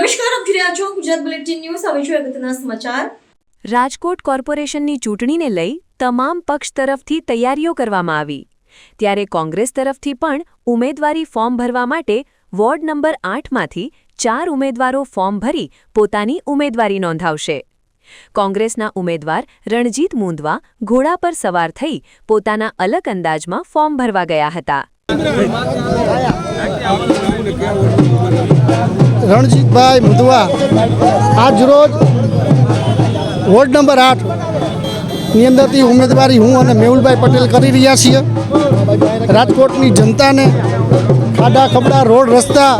નમસ્કાર, આપ જોઈ રહ્યા છો ગુજરાત બુલેટિન ન્યૂઝ. હવે જોઈએ અગત્યના સમાચાર. રાજકોટ કોર્પોરેશનની ચૂંટણીને લઈ તમામ પક્ષ તરફથી તૈયારીઓ કરવામાં આવી. ત્યારે કોંગ્રેસ તરફથી પણ ઉમેદવારી ફોર્મ ભરવા માટે વોર્ડ નંબર 8માંથી 4 ઉમેદવારો ફોર્મ ભરી પોતાની ઉમેદવારી નોંધાવશે. કોંગ્રેસના ઉમેદવાર રણજીત મુંદવા ઘોડા પર સવાર થઈ પોતાના અલગ અંદાજમાં ફોર્મ ભરવા ગયા હતા. રણજીતભાઈ મુંદવા આજ રોજ વોર્ડ નંબર 8ની અંદરથી ઉમેદવારી હું અને મેહુલભાઈ પટેલ કરી રહ્યા છીએ. રાજકોટની જનતાને ખાડા ખબડા રોડ રસ્તા,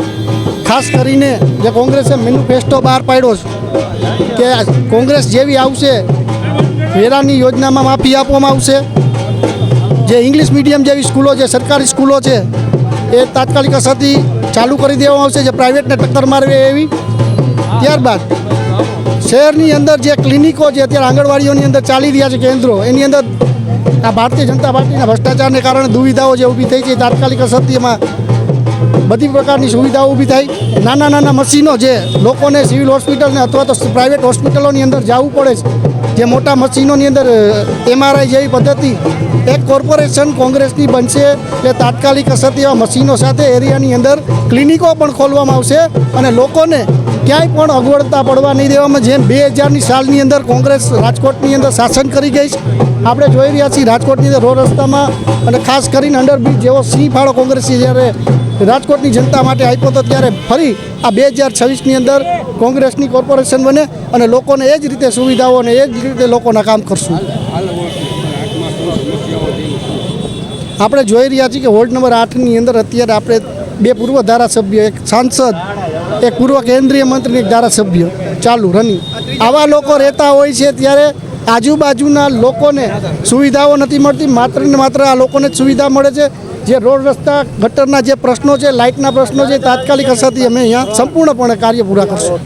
ખાસ કરીને જે કોંગ્રેસે મેનિફેસ્ટો બહાર પાડ્યો છે કે કોંગ્રેસ જેવી આવશે વેરાની યોજનામાં માફી આપવામાં આવશે. જે ઇંગ્લિશ મીડિયમ જેવી સ્કૂલો છે, સરકારી સ્કૂલો છે, એ તાત્કાલિક અસરથી ચાલુ કરી દેવામાં આવશે, જે પ્રાઇવેટને ટક્કર મારવે એવી. ત્યારબાદ શહેરની અંદર જે ક્લિનિકો છે, અત્યારે આંગણવાડીઓની અંદર ચાલી રહ્યા છે કેન્દ્રો, એની અંદર આ ભારતીય જનતા પાર્ટીના ભ્રષ્ટાચારને કારણે દુવિધાઓ જે ઊભી થઈ છે, તાત્કાલિક અસરથી એમાં બધી પ્રકારની સુવિધાઓ ઊભી થાય. નાના નાના મશીનો જે લોકોને સિવિલ હોસ્પિટલને અથવા તો પ્રાઇવેટ હોસ્પિટલોની અંદર જવું પડે છે, જે મોટા મશીનોની અંદર MRI જેવી પદ્ધતિ એક કોર્પોરેશન કોંગ્રેસની બનશે એટલે તાત્કાલિક અસરથી એવા મશીનો સાથે એરિયાની અંદર ક્લિનિકો પણ ખોલવામાં આવશે અને લોકોને ક્યાંય પણ અગવડતા પડવા નહીં દેવામાં. જેમ 2000ની સાલની અંદર કોંગ્રેસ રાજકોટની અંદર શાસન કરી ગઈ છે, આપણે જોઈ રહ્યા છીએ રાજકોટની અંદર રોડ રસ્તામાં અને ખાસ કરીને અંડરબ્રિજ જેવો સિંહ ફાળો કોંગ્રેસી જ્યારે રાજકોટની જનતા માટે આપ્યો હતો, ત્યારે ફરી આ 2026ની અંદર કોંગ્રેસની કોર્પોરેશન બને અને લોકોને એ જ રીતે સુવિધાઓ અને એ જ રીતે લોકોના કામ કરશું. આપણે જોઈ રહ્યા છીએ કે વોર્ડ નંબર 8ની અંદર અત્યારે આપણે 2 પૂર્વ ધારાસભ્ય, એક સાંસદ, એક પૂર્વ કેન્દ્રીય મંત્રી, એક ધારાસભ્ય ચાલુ રનિંગ, આવા લોકો રહેતા હોય છે. ત્યારે આજુબાજુના લોકોને સુવિધાઓ નથી મળતી, માત્ર ને માત્ર આ લોકોને જ સુવિધા મળે છે. જે રોડ રસ્તા ગટરના જે પ્રશ્નો છે, લાઇટના પ્રશ્નો છે, તાત્કાલિક અસરથી અમે અહીંયા સંપૂર્ણપણે કાર્ય પૂરા કરશું.